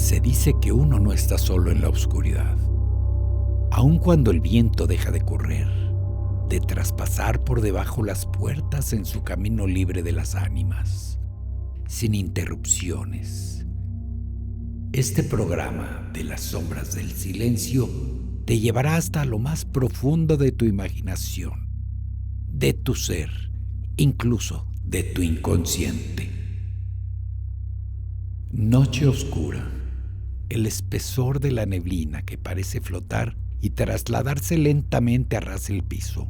Se dice que uno no está solo en la oscuridad. Aun cuando el viento deja de correr, de traspasar por debajo las puertas en su camino libre de las ánimas, sin interrupciones. Este programa de las sombras del silencio te llevará hasta lo más profundo de tu imaginación, de tu ser, incluso de tu inconsciente. Noche oscura, el espesor de la neblina que parece flotar y trasladarse lentamente a ras del piso.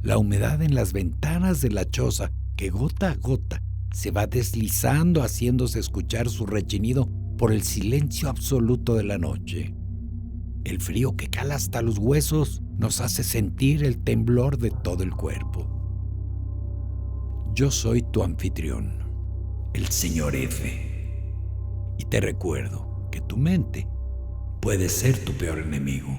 La humedad en las ventanas de la choza que gota a gota se va deslizando haciéndose escuchar su rechinido por el silencio absoluto de la noche. El frío que cala hasta los huesos nos hace sentir el temblor de todo el cuerpo. Yo soy tu anfitrión, el Señor F. Y te recuerdo que tu mente puede ser tu peor enemigo.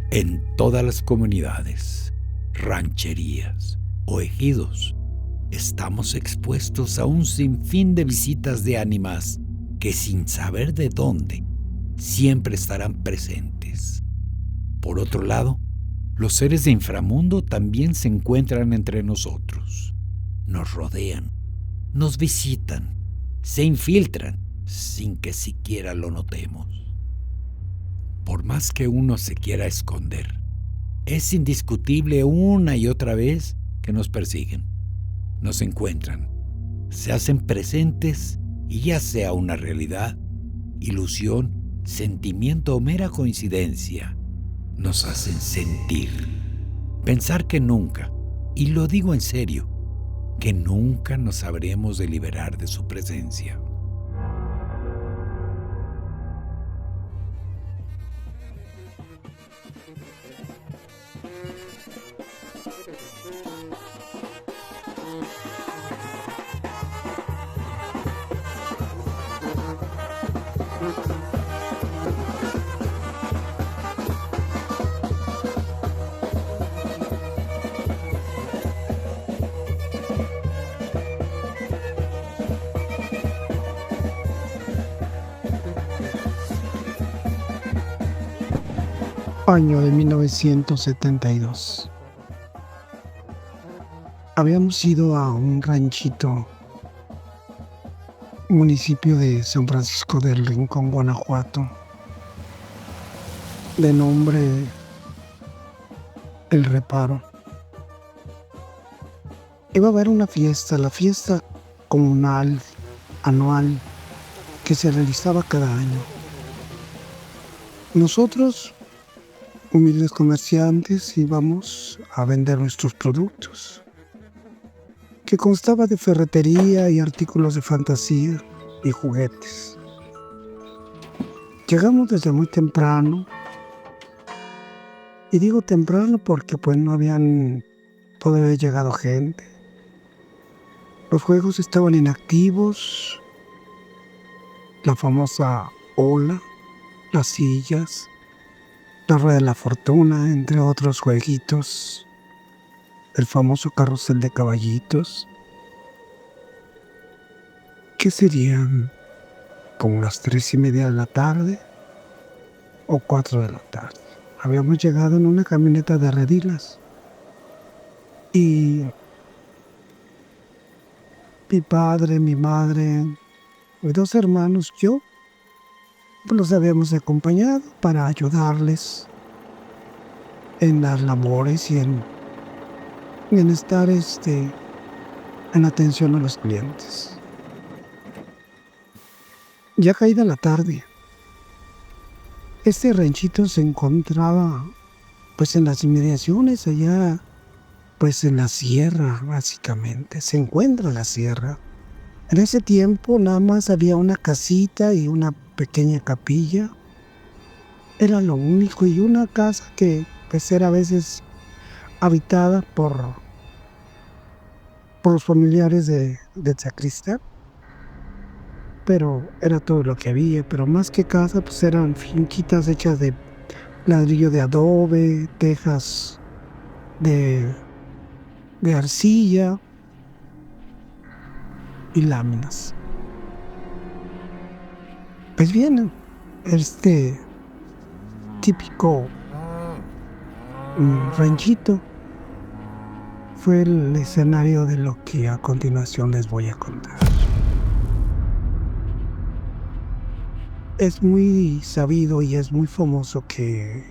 En todas las comunidades, rancherías o ejidos, estamos expuestos a un sinfín de visitas de ánimas que, sin saber de dónde, siempre estarán presentes. Por otro lado, los seres de inframundo también se encuentran entre nosotros. Nos rodean, nos visitan, se infiltran sin que siquiera lo notemos. Por más que uno se quiera esconder, es indiscutible una y otra vez que nos persiguen, nos encuentran, se hacen presentes y ya sea una realidad, ilusión, sentimiento o mera coincidencia, nos hacen sentir, pensar que nunca, y lo digo en serio, que nunca nos habremos de liberar de su presencia. Año de 1972. Habíamos ido a un ranchito, municipio de San Francisco del Rincón, Guanajuato, de nombre El Reparo. Iba a haber una fiesta, la fiesta comunal, anual, que se realizaba cada año. Nosotros, humildes comerciantes, íbamos a vender nuestros productos, que constaba de ferretería y artículos de fantasía y juguetes. Llegamos desde muy temprano, y digo temprano porque pues no habían todavía haber llegado gente. Los juegos estaban inactivos, la famosa ola, las sillas, la rueda de la fortuna, entre otros jueguitos, el famoso carrusel de caballitos, que serían como las 3:30 de la tarde o 4 de la tarde. Habíamos llegado en una camioneta de redilas y mi padre, mi madre, mis 2 hermanos, yo, pues los habíamos acompañado para ayudarles en las labores y en estar en atención a los clientes. Ya caída la tarde, este ranchito se encontraba pues en las inmediaciones, allá pues en la sierra, básicamente, se encuentra la sierra. En ese tiempo nada más había una casita y una pequeña capilla, era lo único, y una casa que pues era a veces habitada por los familiares del sacristán. pero era todo lo que había. Pero más que casa, pues eran finquitas hechas de ladrillo de adobe, tejas de, de arcilla y láminas. Pues bien, este típico ranchito fue el escenario de lo que a continuación les voy a contar. Es muy sabido y es muy famoso que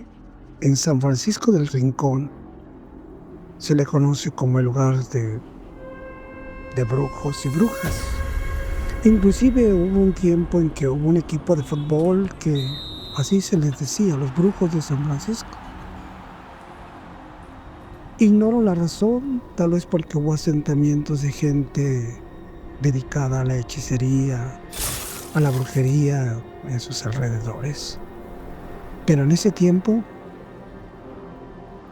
en San Francisco del Rincón se le conoce como el lugar de brujos y brujas. Inclusive hubo un tiempo en que hubo un equipo de fútbol que así se les decía, los brujos de San Francisco. Ignoro la razón, tal vez porque hubo asentamientos de gente dedicada a la hechicería, a la brujería en sus alrededores. Pero en ese tiempo,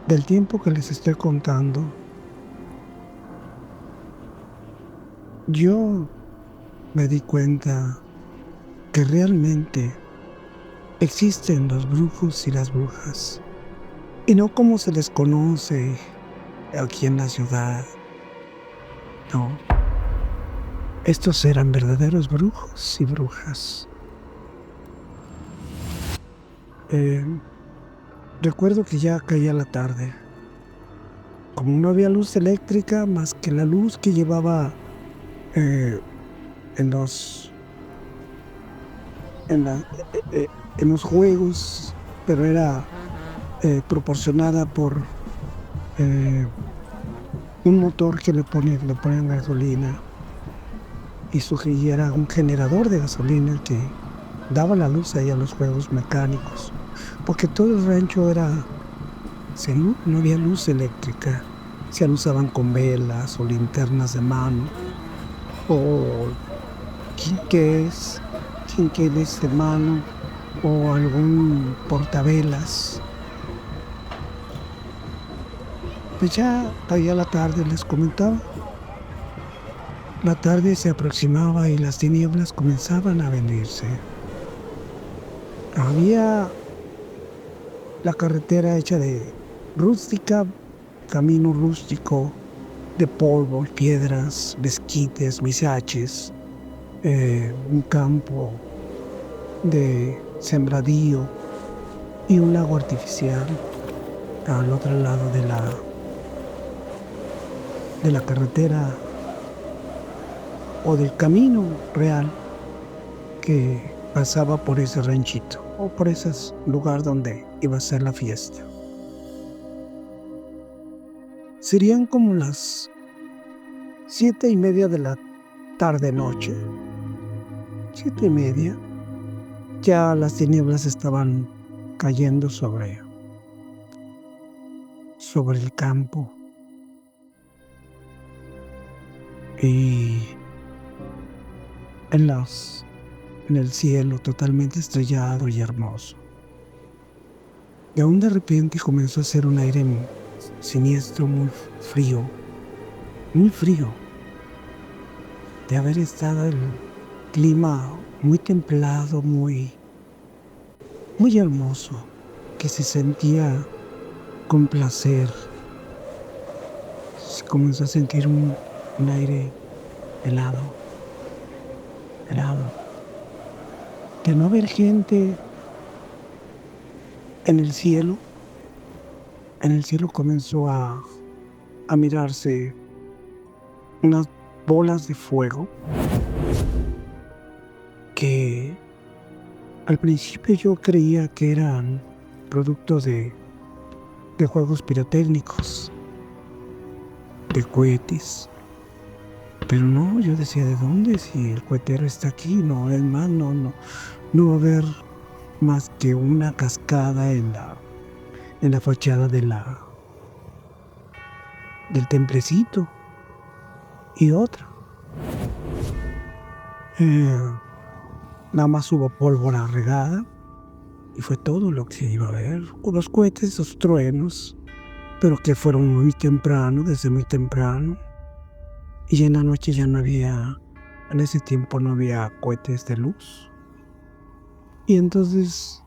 del tiempo que les estoy contando, yo me di cuenta que realmente existen los brujos y las brujas, y no como se les conoce aquí en la ciudad. No, estos eran verdaderos brujos y brujas. Recuerdo que ya caía la tarde. Como no había luz eléctrica más que la luz que llevaba en los juegos, pero era proporcionada por un motor que le ponían gasolina, y era un generador de gasolina que daba la luz ahí a los juegos mecánicos, porque todo el rancho era sin luz, no había luz eléctrica. Se usaban con velas o linternas de mano o quinqués de mano o algún portavelas. Pues ya caía la tarde, les comentaba. La tarde se aproximaba y las tinieblas comenzaban a venirse. Había la carretera hecha de rústica, camino rústico, de polvo, piedras, mezquites, misaches, un campo de sembradío y un lago artificial al otro lado de la carretera o del camino real que pasaba por ese ranchito o por ese lugar donde iba a ser la fiesta. Serían como las 7:30 de la tarde-noche. 7:30. Ya las tinieblas estaban cayendo sobre el campo. Y en el cielo totalmente estrellado y hermoso. Y aún de repente comenzó a hacer un aire siniestro, muy frío, de haber estado el clima muy templado, muy hermoso, que se sentía con placer. Se comenzó a sentir un aire helado, de no haber gente en el cielo. En el cielo comenzó a mirarse unas bolas de fuego que al principio yo creía que eran producto de juegos pirotécnicos, de cohetes. Pero no, yo decía, ¿de dónde? Si el cohetero está aquí, no, es más, no va a haber más que una cascada en la fachada del templecito y otra. Nada más hubo pólvora regada y fue todo lo que se iba a ver. Unos cohetes, esos truenos, pero que fueron desde muy temprano. Y en la noche ya no había En ese tiempo no había cohetes de luz. Y entonces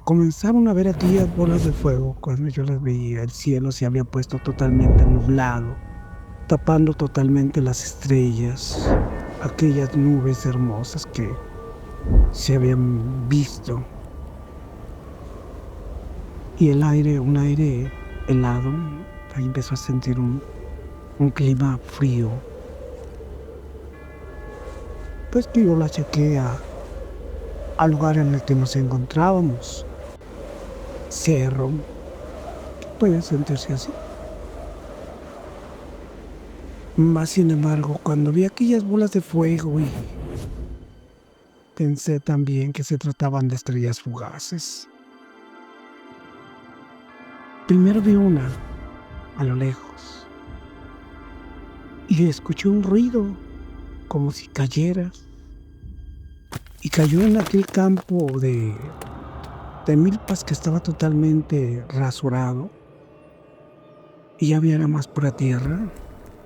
comenzaron a ver aquellas bolas de fuego. Cuando yo las veía, el cielo se había puesto totalmente nublado, tapando totalmente las estrellas, aquellas nubes hermosas que se habían visto. Y el aire, un aire helado, ahí empezó a sentir un clima frío. Pues que yo la chequé al lugar en el que nos encontrábamos. Cerro, puede sentirse así. Más sin embargo, cuando vi aquellas bolas de fuego y pensé también que se trataban de estrellas fugaces. Primero vi una a lo lejos y escuché un ruido como si cayera, y cayó en aquel campo de milpas que estaba totalmente rasurado, y ya había nada más pura tierra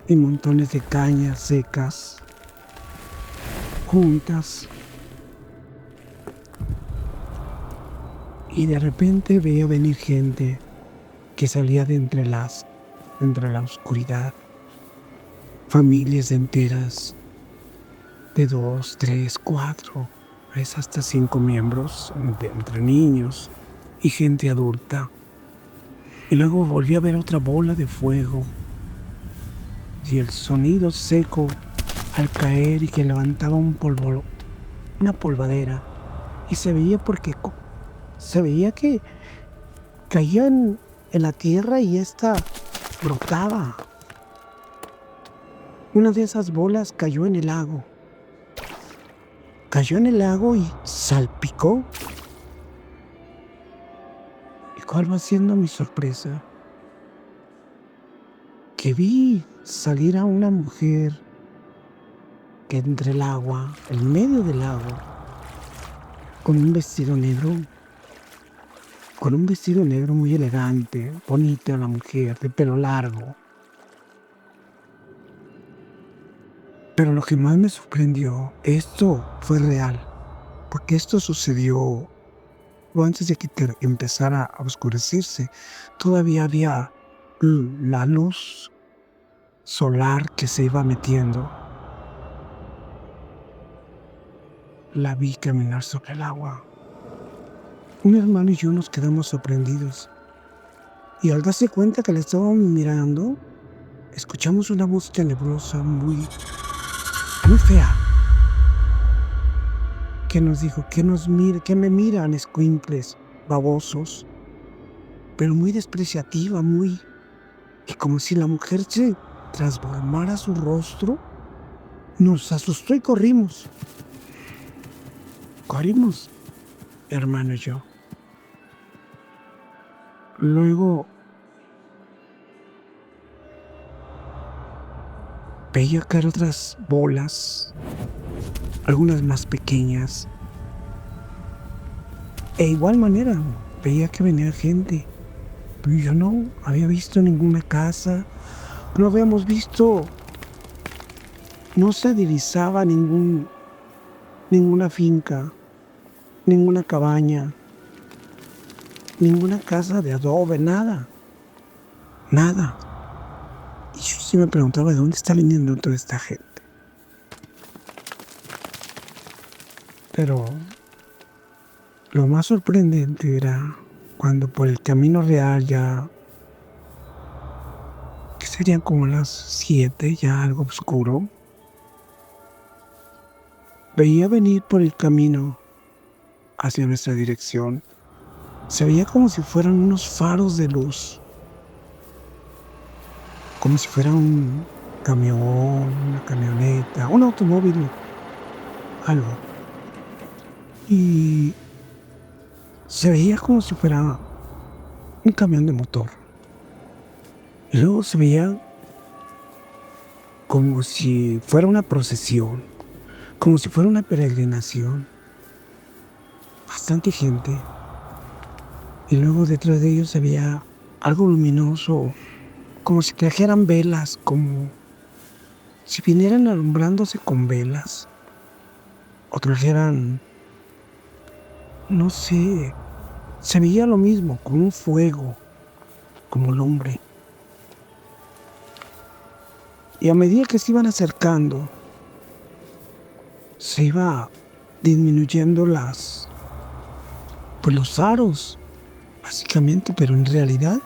y montones de cañas secas juntas. Y de repente veía venir gente que salía de entre la oscuridad, familias enteras de 2, 3, 4, es hasta 5 miembros, entre niños y gente adulta. Y luego volví a ver otra bola de fuego y el sonido seco al caer y que levantaba un polvo, una polvadera, y se veía que caían en la tierra y esta brotaba. Una de esas bolas cayó en el lago. Cayó en el lago y salpicó. ¿Y cuál va siendo mi sorpresa? Que vi salir a una mujer que entre el agua, en medio del lago, con un vestido negro muy elegante, bonita la mujer, de pelo largo. Pero lo que más me sorprendió, esto fue real, porque esto sucedió antes de que empezara a oscurecerse. Todavía había la luz solar que se iba metiendo. La vi caminar sobre el agua. Un hermano y yo nos quedamos sorprendidos. Y al darse cuenta que la estábamos mirando, escuchamos una voz tenebrosa muy fea, que nos dijo, que me miran, escuincles, babosos, pero muy despreciativa, y como si la mujer se transformara su rostro. Nos asustó y corrimos, hermano y yo. Luego veía caer otras bolas, algunas más pequeñas. E igual manera, veía que venía gente. Pero yo no había visto ninguna casa, no habíamos visto, no se divisaba ninguna finca, ninguna cabaña, ninguna casa de adobe, nada. Y yo sí me preguntaba, ¿de dónde está viniendo toda esta gente? Pero lo más sorprendente era cuando por el camino real, ya que serían como las 7, ya algo oscuro, veía venir por el camino hacia nuestra dirección. Se veía como si fueran unos faros de luz, como si fuera un camión, una camioneta, un automóvil, algo. Y se veía como si fuera un camión de motor. Y luego se veía como si fuera una procesión, como si fuera una peregrinación. Bastante gente. Y luego detrás de ellos se veía algo luminoso, como si trajeran velas, como si vinieran alumbrándose con velas o trajeran, no sé, se veía lo mismo, como un fuego, como lumbre. Y a medida que se iban acercando, se iba disminuyendo los aros, básicamente, pero en realidad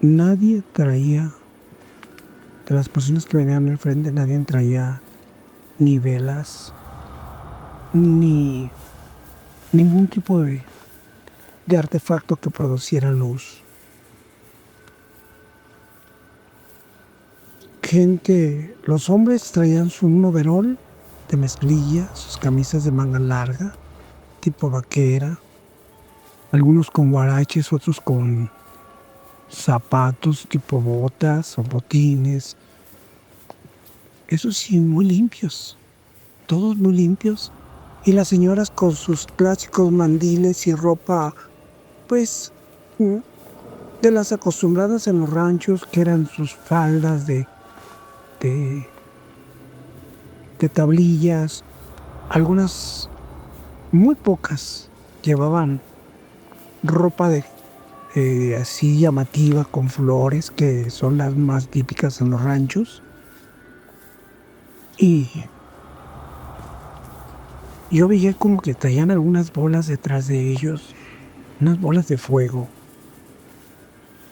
nadie traía, de las personas que venían al frente, nadie traía ni velas, ni ningún tipo de artefacto que produciera luz. Gente, los hombres traían un overol de mezclilla, sus camisas de manga larga, tipo vaquera, algunos con guaraches, otros con zapatos tipo botas o botines. Eso sí, muy limpios, todos muy limpios. Y las señoras con sus clásicos mandiles y ropa, pues, de las acostumbradas en los ranchos, que eran sus faldas de tablillas. Algunas, muy pocas, llevaban ropa así llamativa con flores, que son las más típicas en los ranchos. Y yo veía como que traían algunas bolas detrás de ellos, unas bolas de fuego.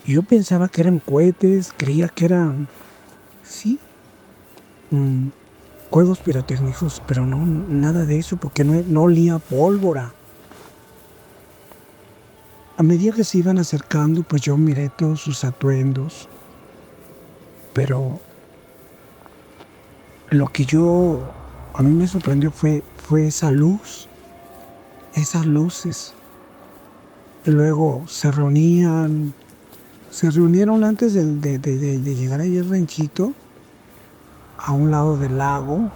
Y yo pensaba que eran cohetes, creía que eran, sí, juegos pirotécnicos, pero no, nada de eso, porque no olía pólvora. A medida que se iban acercando, pues yo miré todos sus atuendos, pero lo que a mí me sorprendió fue esa luz, esas luces. Y luego se reunieron antes de llegar ahí al ranchito, a un lado del lago,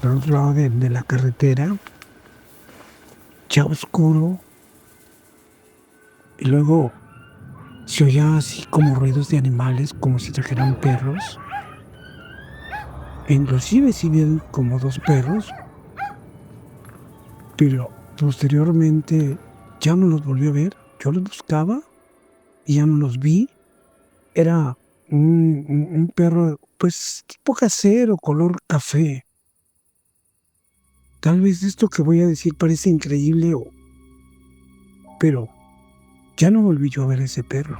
al otro lado de la carretera, ya oscuro. Y luego se oía así como ruidos de animales, como si trajeran perros. E inclusive sí vi como 2 perros, pero posteriormente ya no los volví a ver. Yo los buscaba y ya no los vi. Era un perro, pues, tipo casero, color café. Tal vez esto que voy a decir parece increíble, pero ya no volví yo a ver ese perro.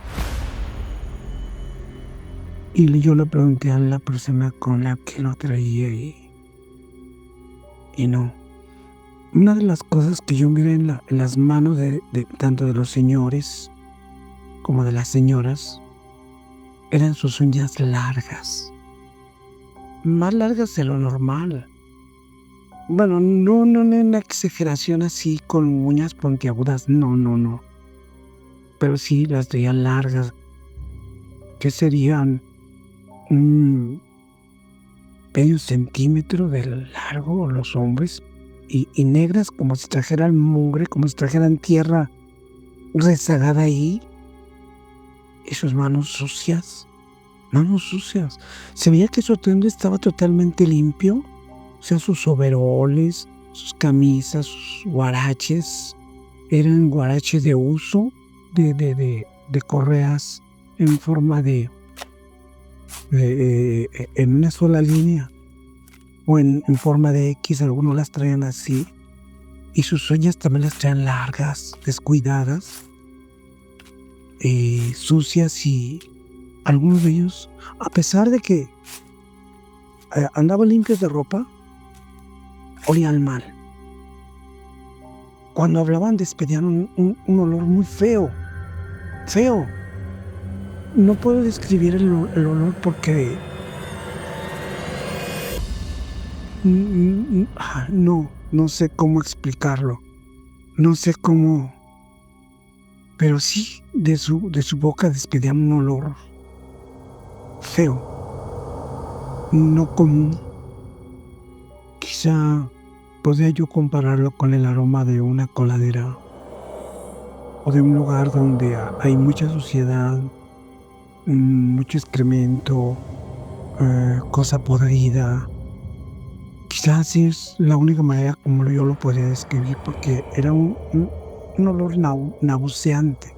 Y yo le pregunté a la persona con la que lo traía y no. Una de las cosas que yo miré en las manos de tanto de los señores como de las señoras eran sus uñas largas. Más largas de lo normal. Bueno, no una exageración así con uñas puntiagudas, no. Pero sí las traía largas, que serían medio centímetro de largo los hombres, y negras como si trajeran mugre, como si trajeran tierra rezagada ahí, y sus manos sucias. Se veía que su atuendo estaba totalmente limpio, o sea, sus overoles, sus camisas, sus guaraches, eran guaraches de uso, de correas en forma en una sola línea, o en forma de X, algunos las traían así, y sus uñas también las traían largas, descuidadas, sucias, y algunos de ellos, a pesar de que andaban limpios de ropa, olían mal. Cuando hablaban despedían un olor muy feo. No puedo describir el olor porque no sé cómo explicarlo. No sé cómo, pero sí de su boca despedían un olor feo, no común. Quizá podría yo compararlo con el aroma de una coladera o de un lugar donde hay mucha suciedad, mucho excremento, cosa podrida. Quizás es la única manera como yo lo podría describir, porque era un olor nauseante,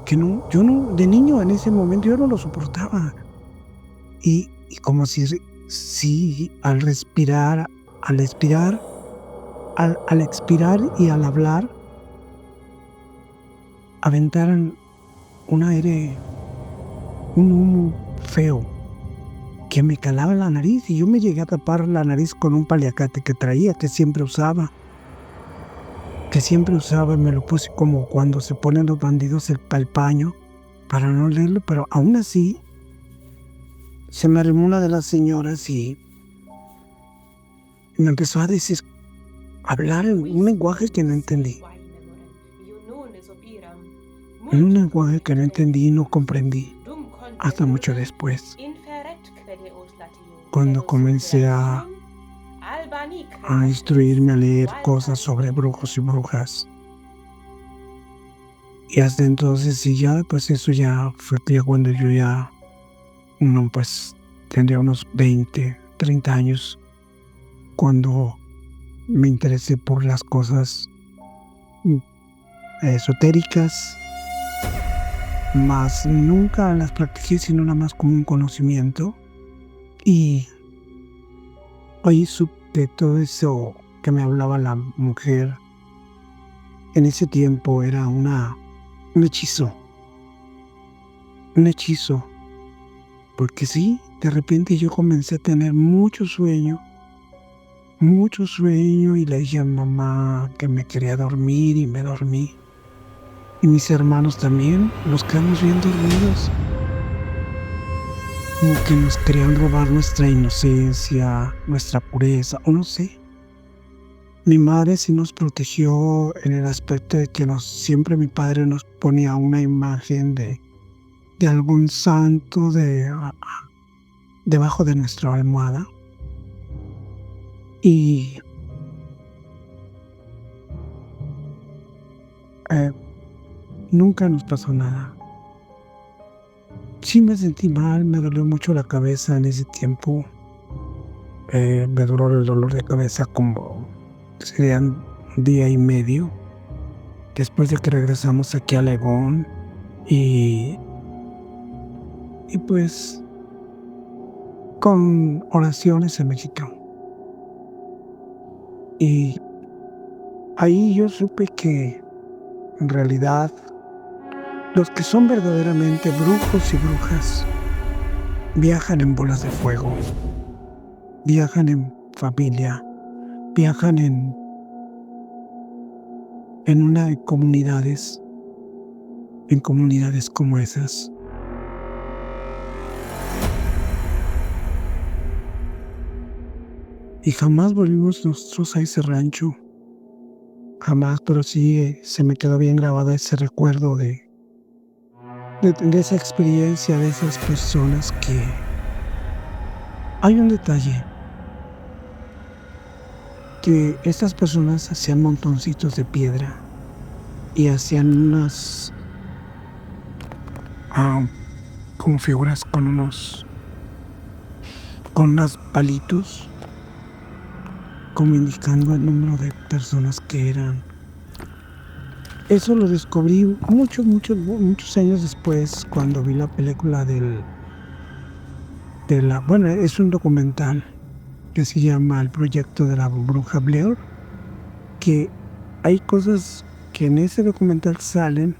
que yo no, de niño en ese momento yo no lo soportaba. Y como si al expirar y al hablar, aventaran un aire, un humo feo que me calaba la nariz, y yo me llegué a tapar la nariz con un paliacate que traía, que siempre usaba, y me lo puse como cuando se ponen los bandidos el paño para no olerlo, pero aún así se me arrimó una de las señoras y me empezó a decir, hablar en un lenguaje que no entendí. En un lenguaje que no entendí y no comprendí hasta mucho después, cuando comencé a instruirme a leer cosas sobre brujos y brujas. Y hasta entonces, y ya pues eso ya fue cuando yo ya, pues tendría unos 20, 30 años, cuando me interesé por las cosas esotéricas, más nunca las practiqué, sino nada más como un conocimiento. Y hoy supe todo eso que me hablaba la mujer. En ese tiempo era un hechizo, porque sí, de repente yo comencé a tener mucho sueño, y le dije a mamá que me quería dormir y me dormí. Y mis hermanos también, nos quedamos bien dormidos, como que nos querían robar nuestra inocencia, nuestra pureza, o no sé. Mi madre sí nos protegió en el aspecto de que siempre mi padre nos ponía una imagen de algún santo debajo de nuestra almohada. Y nunca nos pasó nada. Sí me sentí mal, me dolió mucho la cabeza en ese tiempo. Me duró el dolor de cabeza como serían un día y medio después de que regresamos aquí a Legón, y pues con oraciones se me quitó. Y ahí yo supe que en realidad los que son verdaderamente brujos y brujas viajan en bolas de fuego, viajan en familia, viajan en comunidades como esas. Y jamás volvimos nosotros a ese rancho, jamás, pero sí se me quedó bien grabado ese recuerdo de esa experiencia, de esas personas que... Hay un detalle, que estas personas hacían montoncitos de piedra y hacían unas como figuras con unos palitos, como indicando el número de personas que eran. Eso lo descubrí muchos años después, cuando vi la película es un documental que se llama El proyecto de la bruja Blair, que hay cosas que en ese documental salen,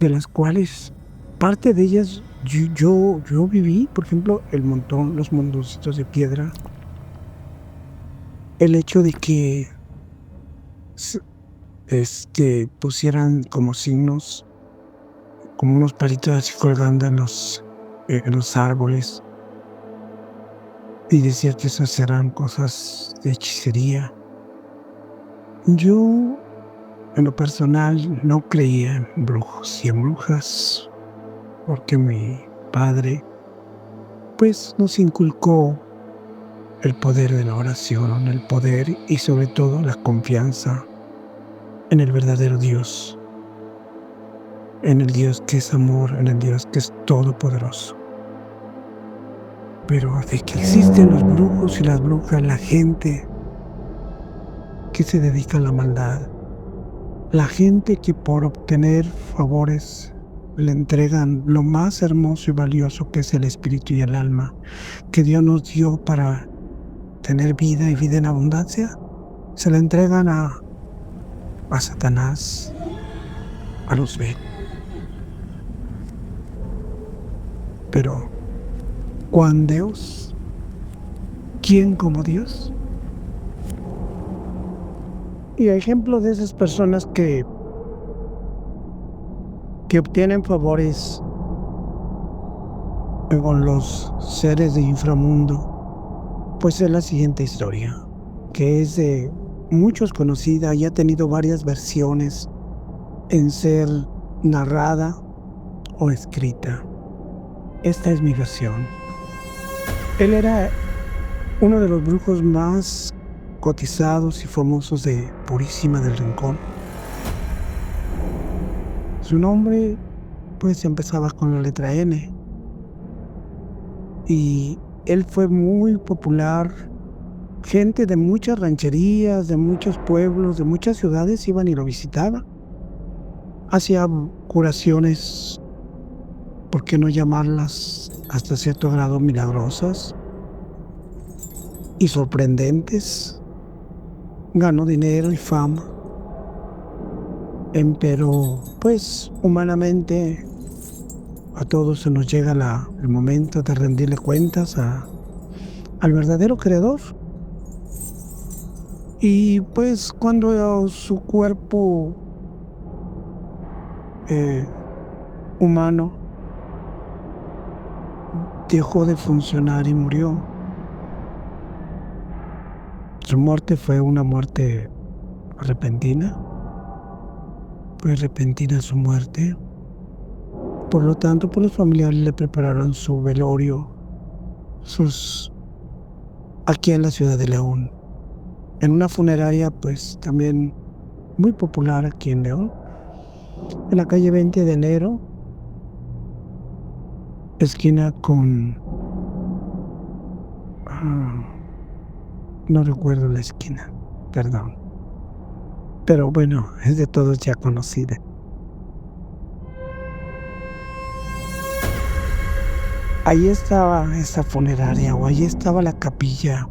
de las cuales parte de ellas yo viví. Por ejemplo, los montoncitos de piedra, el hecho de que pusieran como signos, como unos palitos así colgando en los árboles, y decía que esas eran cosas de hechicería. Yo, en lo personal, no creía en brujos y en brujas, porque mi padre pues nos inculcó el poder de la oración, el poder y sobre todo la confianza en el verdadero Dios, en el Dios que es amor, en el Dios que es todopoderoso. Pero de que existen los brujos y las brujas, la gente que se dedica a la maldad, la gente que por obtener favores le entregan lo más hermoso y valioso que es el espíritu y el alma que Dios nos dio para tener vida y vida en abundancia, se la entregan a Satanás, a Luzbel. Pero, ¿cuán Dios? ¿Quién como Dios? Y ejemplo de esas personas que obtienen favores con los seres de inframundo, pues es la siguiente historia, que es de muchos conocida y ha tenido varias versiones en ser narrada o escrita. Esta es mi versión. Él era uno de los brujos más cotizados y famosos de Purísima del Rincón. Su nombre pues empezaba con la letra N. Y él fue muy popular. Gente de muchas rancherías, de muchos pueblos, de muchas ciudades iban y lo visitaban. Hacía curaciones, ¿por qué no llamarlas hasta cierto grado milagrosas y sorprendentes? Ganó dinero y fama. Pero, pues, humanamente, a todos se nos llega el momento de rendirle cuentas al verdadero creador. Y pues cuando su cuerpo humano dejó de funcionar y murió, su muerte fue una muerte repentina. Fue repentina su muerte. Por lo tanto, pues los familiares le prepararon su velorio, aquí en la ciudad de León, en una funeraria pues también muy popular aquí en León, en la calle 20 de enero, esquina con... no recuerdo la esquina, perdón. Pero bueno, es de todos ya conocida. Ahí estaba esa funeraria, o ahí estaba la capilla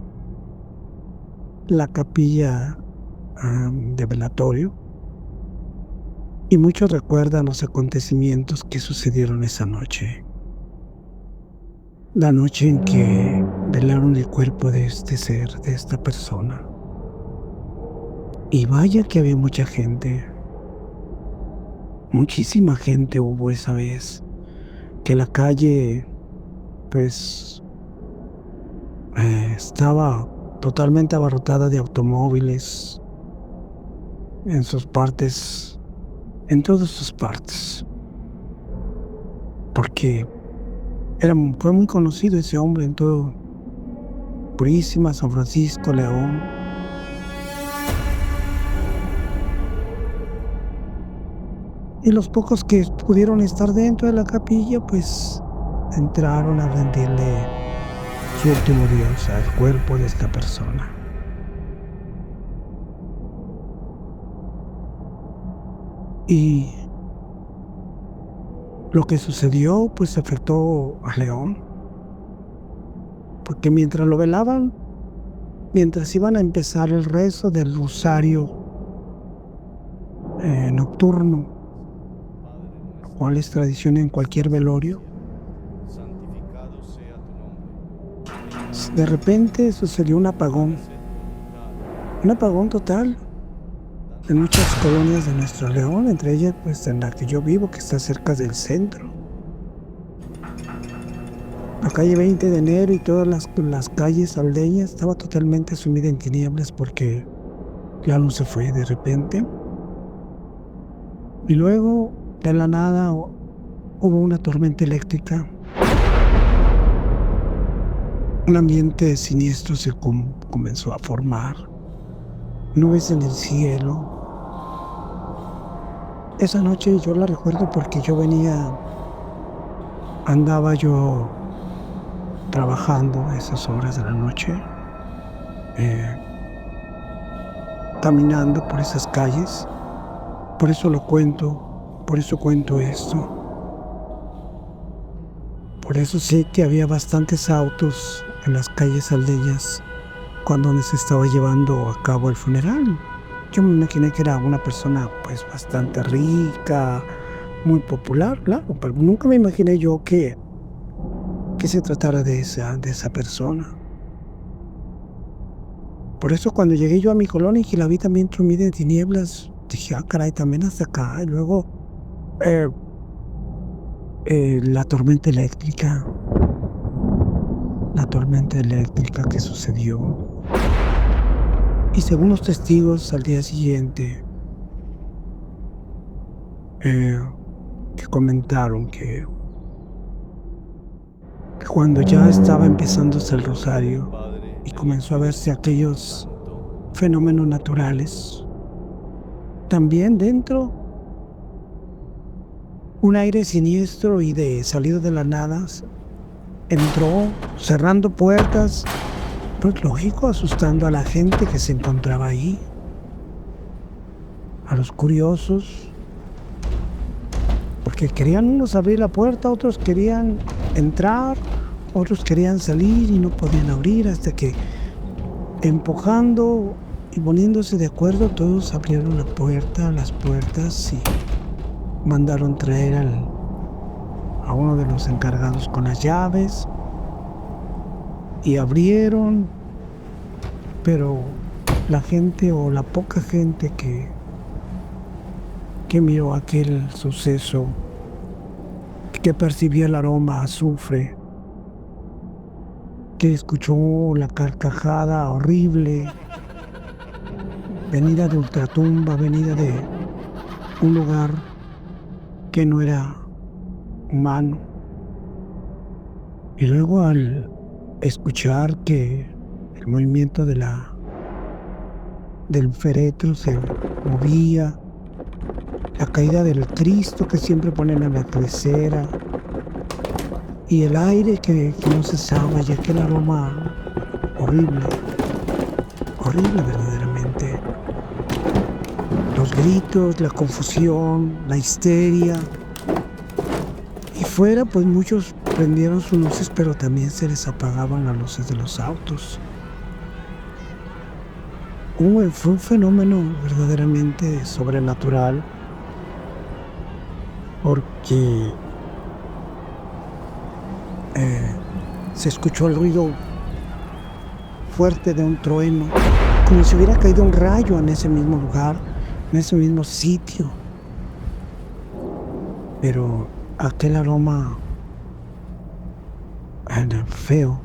de velatorio. Y muchos recuerdan los acontecimientos que sucedieron esa noche. La noche en que velaron el cuerpo de este ser, de esta persona. Y vaya que había mucha gente. Muchísima gente hubo esa vez. Que la calle, pues, estaba totalmente abarrotada de automóviles. En sus partes, en todas sus partes. Porque fue muy conocido ese hombre en todo Purísima, San Francisco, León. Y los pocos que pudieron estar dentro de la capilla, pues entraron a rendirle su último dios al cuerpo de esta persona. Y lo que sucedió, pues afectó a León. Porque mientras lo velaban, mientras iban a empezar el rezo del rosario nocturno, cual es tradición en cualquier velorio, de repente sucedió un apagón total en muchas colonias de nuestro León, entre ellas pues en la que yo vivo, que está cerca del centro. La calle 20 de enero y todas las calles aldeñas estaba totalmente sumida en tinieblas porque la luz se fue de repente. Y luego, de la nada, hubo una tormenta eléctrica. Un ambiente siniestro se comenzó a formar. Nubes en el cielo. Esa noche yo la recuerdo porque andaba yo trabajando a esas horas de la noche, caminando por esas calles. Por eso lo cuento, por eso cuento esto. Por eso sé que había bastantes autos en las calles aldeñas cuando se estaba llevando a cabo el funeral. Yo me imaginé que era una persona pues bastante rica, muy popular, claro, pero nunca me imaginé yo que se tratara de esa persona. Por eso cuando llegué yo a mi colonia y que la vi también sumida en tinieblas, dije, caray, también hasta acá. Y luego la tormenta eléctrica que sucedió. Y según los testigos al día siguiente, que comentaron que cuando ya estaba empezándose el rosario y comenzó a verse aquellos fenómenos naturales, también dentro un aire siniestro y salido de la nada entró cerrando puertas, pues lógico, asustando a la gente que se encontraba ahí, a los curiosos, porque querían unos abrir la puerta, otros querían entrar, otros querían salir y no podían abrir, hasta que empujando y poniéndose de acuerdo todos abrieron las puertas y mandaron traer a uno de los encargados con las llaves y abrieron, pero la gente o la poca gente que miró aquel suceso, que percibió el aroma a azufre, que escuchó la carcajada horrible, venida de ultratumba, venida de un lugar que no era humano. Y luego al escuchar que el movimiento del féretro se movía, la caída del Cristo que siempre ponen en la cabecera, y el aire que no cesaba, y aquel aroma horrible verdaderamente. Los gritos, la confusión, la histeria. Y fuera, pues muchos prendieron sus luces, pero también se les apagaban las luces de los autos. Fue un fenómeno verdaderamente sobrenatural, porque se escuchó el ruido fuerte de un trueno, como si hubiera caído un rayo en ese mismo lugar, en ese mismo sitio. Pero aquel aroma feo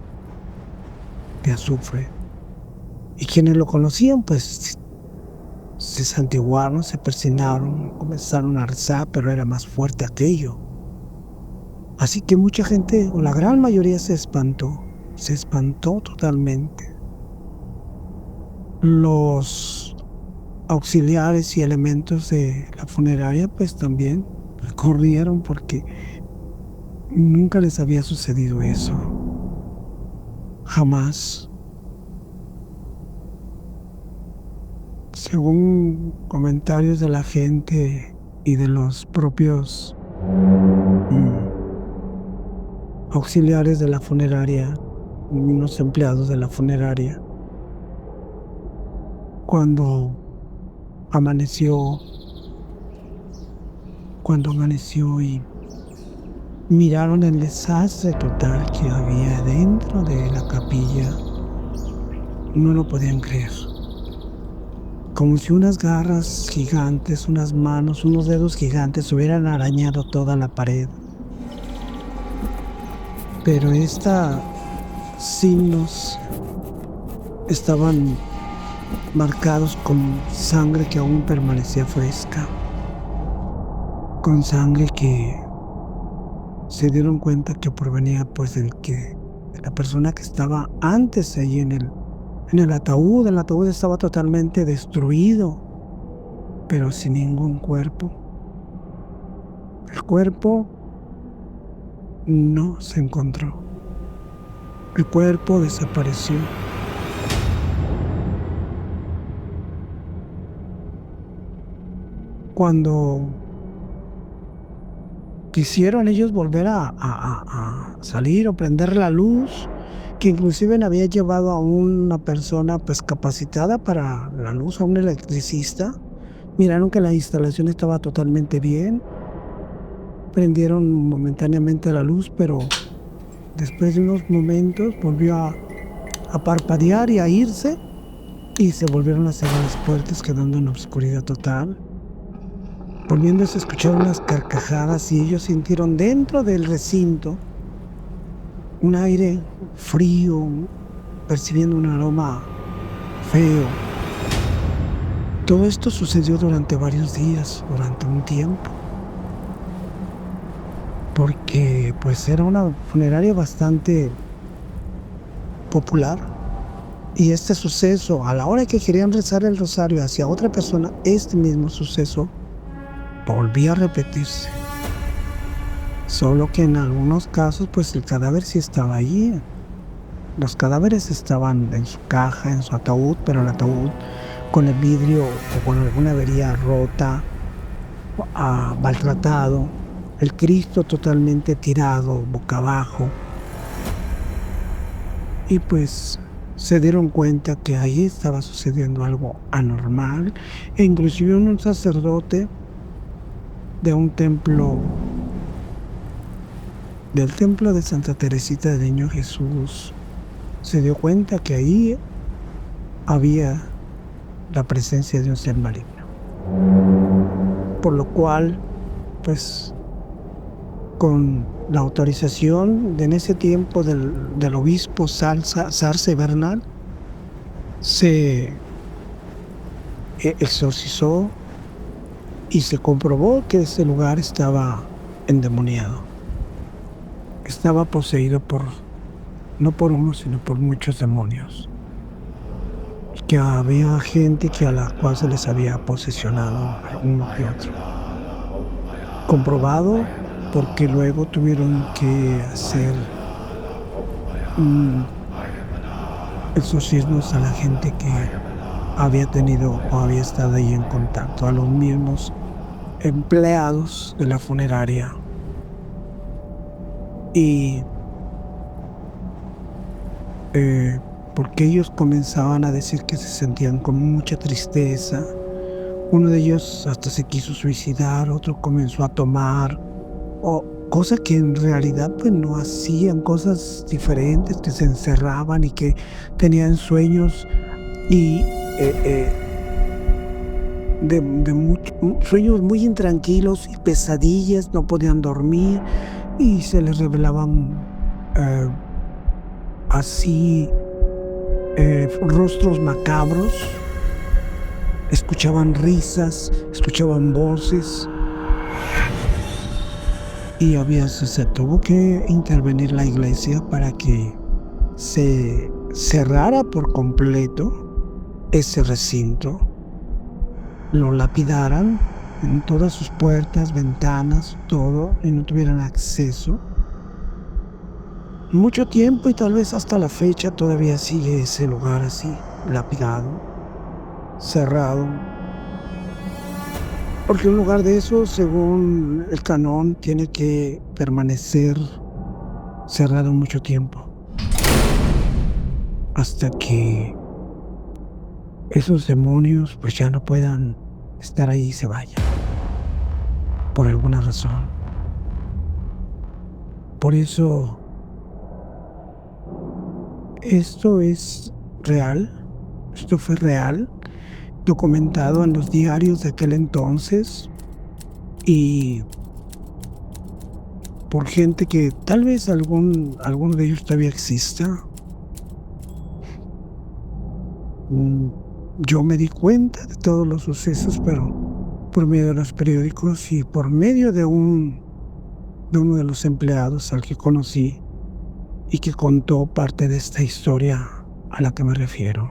de azufre, y quienes lo conocían pues se santiguaron, se persinaron, comenzaron a rezar, pero era más fuerte aquello. Así que mucha gente, o la gran mayoría, se espantó totalmente. Los auxiliares y elementos de la funeraria pues también corrieron, porque nunca les había sucedido eso. Jamás. Según comentarios de la gente y de los propios auxiliares de la funeraria, unos empleados de la funeraria, cuando amaneció y miraron el desastre total que había dentro de la capilla, no lo podían creer. Como si unas garras gigantes, unas manos, unos dedos gigantes hubieran arañado toda la pared. Pero signos estaban marcados con sangre que aún permanecía fresca, con sangre que se dieron cuenta que provenía pues de la persona que estaba antes ahí en el ataúd. El ataúd estaba totalmente destruido, pero sin ningún cuerpo. El cuerpo no se encontró. El cuerpo desapareció. Cuando quisieron ellos volver a salir o prender la luz, que inclusive había llevado a una persona pues capacitada para la luz, a un electricista, miraron que la instalación estaba totalmente bien, prendieron momentáneamente la luz, pero después de unos momentos volvió a parpadear y a irse, y se volvieron a cerrar las puertas, quedando en obscuridad total. Volviéndose a escuchar unas carcajadas, y ellos sintieron dentro del recinto un aire frío, percibiendo un aroma feo. Todo esto sucedió durante varios días, durante un tiempo, porque pues era una funeraria bastante popular, y este suceso, a la hora que querían rezar el rosario hacia otra persona, este mismo suceso volvía a repetirse. Solo que en algunos casos pues el cadáver sí estaba allí. Los cadáveres estaban en su caja, en su ataúd, pero el ataúd con el vidrio o con alguna avería rota, maltratado, el Cristo totalmente tirado boca abajo. Y pues se dieron cuenta que ahí estaba sucediendo algo anormal, e inclusive un sacerdote de un templo, del templo de Santa Teresita del Niño Jesús, se dio cuenta que ahí había la presencia de un ser maligno. Por lo cual, pues, con la autorización en ese tiempo del obispo Sarce Bernal, se exorcizó y se comprobó que ese lugar estaba endemoniado. Estaba poseído no por uno, sino por muchos demonios. Que había gente a la cual se les había posesionado uno que otro. Comprobado porque luego tuvieron que hacer exorcismos a la gente que había tenido o había estado ahí en contacto, a los mismos empleados de la funeraria. Y porque ellos comenzaban a decir que se sentían con mucha tristeza. Uno de ellos hasta se quiso suicidar, otro comenzó a tomar, cosas que en realidad pues no hacían, cosas diferentes, que se encerraban y que tenían sueños y sueños muy intranquilos y pesadillas, no podían dormir y se les revelaban así rostros macabros, escuchaban risas, escuchaban voces, y se tuvo que intervenir la iglesia para que se cerrara por completo ese recinto, lo lapidaran en todas sus puertas, ventanas, todo, y no tuvieran acceso. Mucho tiempo, y tal vez hasta la fecha todavía sigue ese lugar así, lapidado, cerrado. Porque un lugar de eso, según el canon, tiene que permanecer cerrado mucho tiempo, hasta que esos demonios pues ya no puedan estar ahí y se vayan, por alguna razón. Por eso, esto es real, esto fue real, documentado en los diarios de aquel entonces, y por gente que tal vez alguno de ellos todavía exista. Yo me di cuenta de todos los sucesos, pero por medio de los periódicos y por medio de uno de los empleados al que conocí y que contó parte de esta historia a la que me refiero.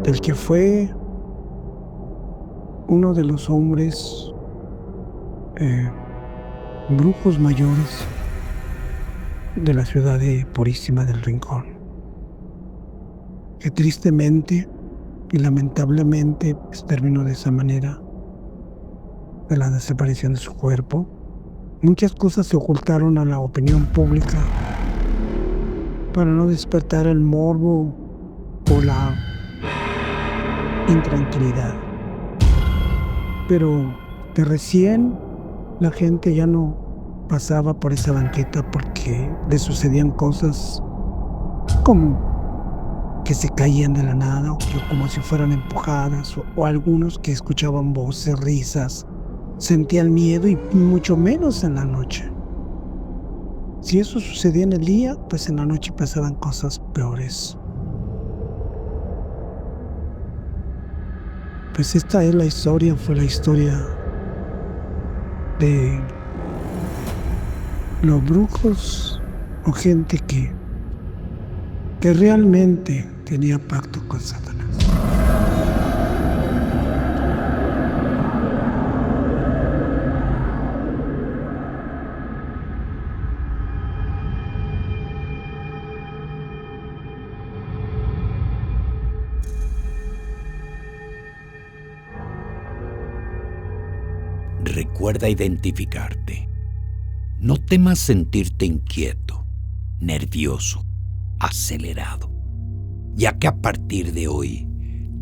Del que fue uno de los hombres brujos mayores de la ciudad de Purísima del Rincón, que tristemente y lamentablemente pues, terminó de esa manera, de la desaparición de su cuerpo. Muchas cosas se ocultaron a la opinión pública para no despertar el morbo o la intranquilidad. Pero de recién la gente ya no pasaba por esa banqueta porque le sucedían cosas como que se caían de la nada o como si fueran empujadas o algunos que escuchaban voces, risas, sentían miedo y mucho menos en la noche. Si eso sucedía en el día, pues en la noche pasaban cosas peores. Pues esta es la historia, fue la historia de los brujos o gente que realmente tenía pacto con Satanás. Recuerda identificarte. No temas sentirte inquieto, nervioso, acelerado, ya que a partir de hoy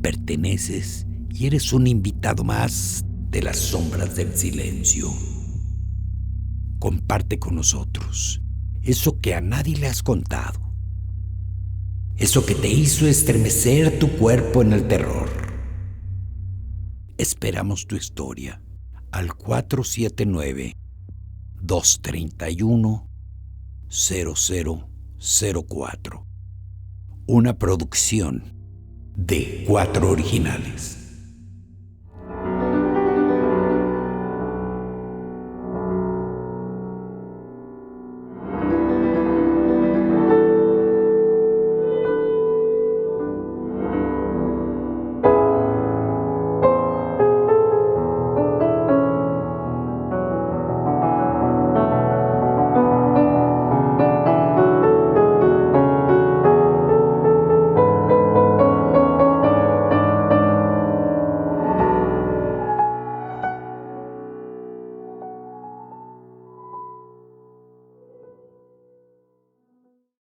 perteneces y eres un invitado más de las sombras del silencio. Comparte con nosotros eso que a nadie le has contado, eso que te hizo estremecer tu cuerpo en el terror. Esperamos tu historia al 479-231-0004. Una producción de 4 Originales.